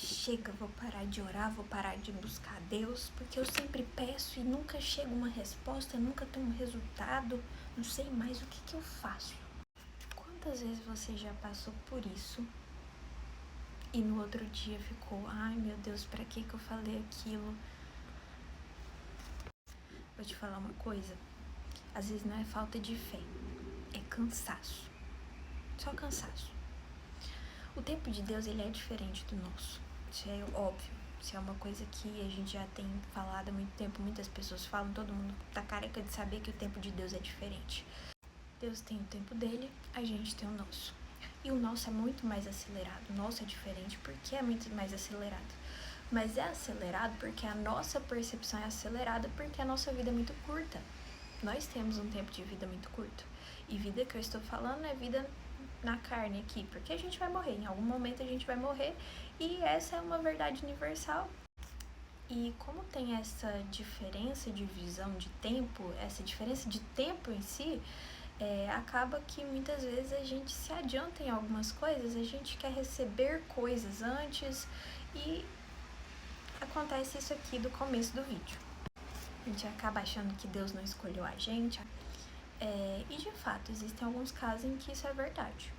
chega, vou parar de orar, vou parar de buscar Deus, porque eu sempre peço e nunca chega uma resposta, nunca tem um resultado, não sei mais o que eu faço. Quantas vezes você já passou por isso e no outro dia ficou, ai meu Deus, pra que eu falei aquilo? Vou te falar uma coisa, às vezes não é falta de fé, é cansaço, só cansaço. O tempo de Deus, ele é diferente do nosso, isso é óbvio, isso é uma coisa que a gente já tem falado há muito tempo, muitas pessoas falam, todo mundo tá careca de saber que o tempo de Deus é diferente. Deus tem o tempo dele, a gente tem o nosso. E o nosso é muito mais acelerado, o nosso é diferente porque é muito mais acelerado. Mas é acelerado porque a nossa percepção é acelerada porque a nossa vida é muito curta. Nós temos um tempo de vida muito curto. E vida que eu estou falando é vida na carne aqui, porque a gente vai morrer, em algum momento a gente vai morrer e essa é uma verdade universal. E como tem essa diferença de visão de tempo, essa diferença de tempo em si, acaba que muitas vezes a gente se adianta em algumas coisas, a gente quer receber coisas antes e acontece isso aqui do começo do vídeo. A gente acaba achando que Deus não escolheu a gente. E de fato, existem alguns casos em que isso é verdade.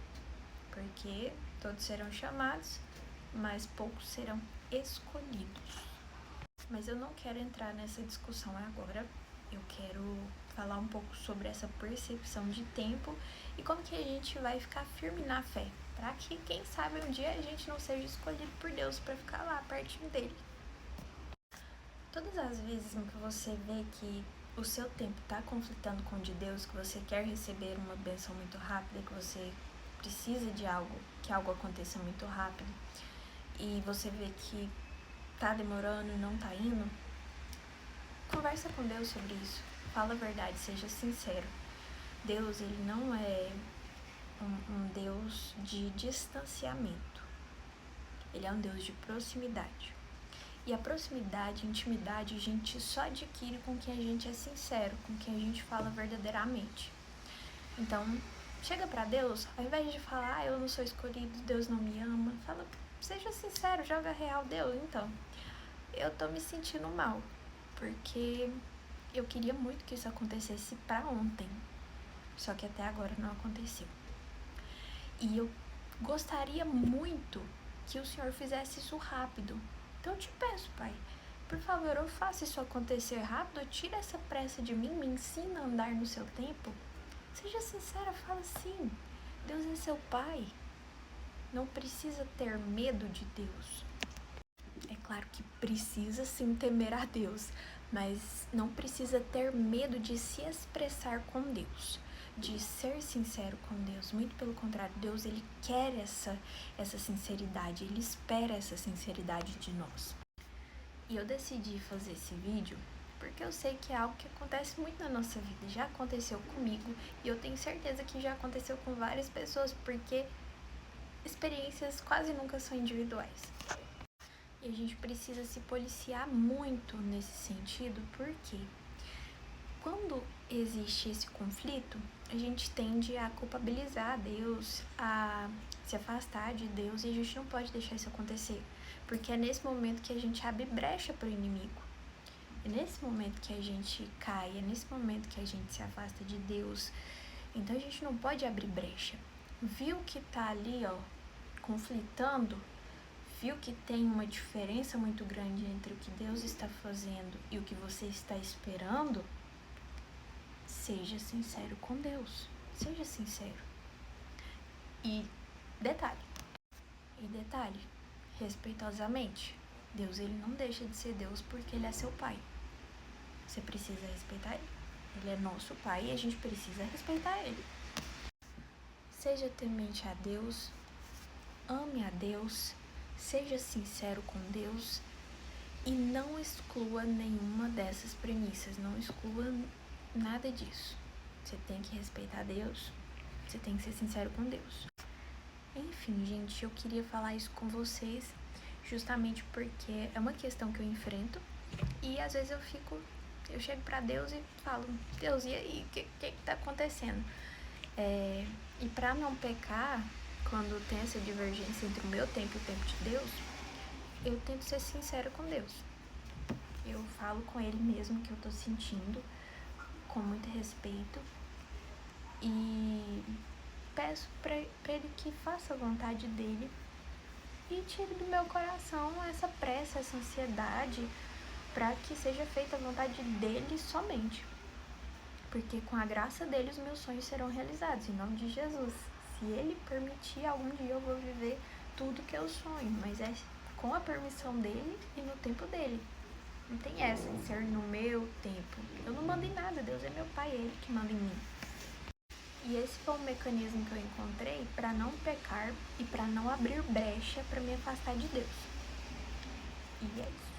Porque todos serão chamados, mas poucos serão escolhidos. Mas eu não quero entrar nessa discussão agora. Eu quero falar um pouco sobre essa percepção de tempo e como que a gente vai ficar firme na fé. Para que, quem sabe, um dia a gente não seja escolhido por Deus para ficar lá pertinho dele. Todas as vezes em que você vê que o seu tempo está conflitando com o de Deus, que você quer receber uma bênção muito rápida, que você precisa de algo, que algo aconteça muito rápido, e você vê que tá demorando e não tá indo, conversa com Deus sobre isso. Fala a verdade, seja sincero. Deus, ele não é um Deus de distanciamento. Ele é um Deus de proximidade. E a proximidade, a intimidade, a gente só adquire com quem a gente é sincero, com quem a gente fala verdadeiramente. Então, chega pra Deus, ao invés de falar, eu não sou escolhido, Deus não me ama, fala, seja sincero, joga real, Deus, então, eu tô me sentindo mal, porque eu queria muito que isso acontecesse pra ontem, só que até agora não aconteceu. E eu gostaria muito que o Senhor fizesse isso rápido. Então eu te peço, Pai, por favor, eu faça isso acontecer rápido, tira essa pressa de mim, me ensina a andar no seu tempo. Seja sincera, fala assim, Deus é seu Pai, não precisa ter medo de Deus. É claro que precisa sim temer a Deus, mas não precisa ter medo de se expressar com Deus, de ser sincero com Deus. Muito pelo contrário, Deus, ele quer essa sinceridade, ele espera essa sinceridade de nós. E eu decidi fazer esse vídeo porque eu sei que é algo que acontece muito na nossa vida, já aconteceu comigo e eu tenho certeza que já aconteceu com várias pessoas, porque experiências quase nunca são individuais. E a gente precisa se policiar muito nesse sentido, porque quando existe esse conflito, a gente tende a culpabilizar Deus, a se afastar de Deus, e a gente não pode deixar isso acontecer, porque é nesse momento que a gente abre brecha para o inimigo. É nesse momento que a gente cai, é nesse momento que a gente se afasta de Deus. Então a gente não pode abrir brecha. Viu que tá ali, ó, conflitando? Viu que tem uma diferença muito grande entre o que Deus está fazendo e o que você está esperando? Seja sincero com Deus. Seja sincero. E detalhe, respeitosamente, Deus, ele não deixa de ser Deus porque ele é seu Pai. Você precisa respeitar ele. Ele é nosso Pai e a gente precisa respeitar ele. Seja temente a Deus, ame a Deus, seja sincero com Deus e não exclua nenhuma dessas premissas, não exclua nada disso. Você tem que respeitar Deus, você tem que ser sincero com Deus. Enfim, gente, eu queria falar isso com vocês justamente porque é uma questão que eu enfrento e às vezes eu chego pra Deus e falo, Deus, e aí, o que tá acontecendo? E pra não pecar, quando tem essa divergência entre o meu tempo e o tempo de Deus, eu tento ser sincera com Deus. Eu falo com Ele mesmo que eu tô sentindo, com muito respeito, e peço pra Ele que faça a vontade dEle e tire do meu coração essa pressa, essa ansiedade, para que seja feita a vontade dEle somente. Porque com a graça dEle os meus sonhos serão realizados, em nome de Jesus. Se Ele permitir, algum dia eu vou viver tudo que eu sonho, mas é com a permissão dEle e no tempo dEle. Não tem essa de ser no meu tempo. Eu não mando em nada, Deus é meu Pai, é Ele que manda em mim. E esse foi um mecanismo que eu encontrei para não pecar e para não abrir brecha para me afastar de Deus. E é isso.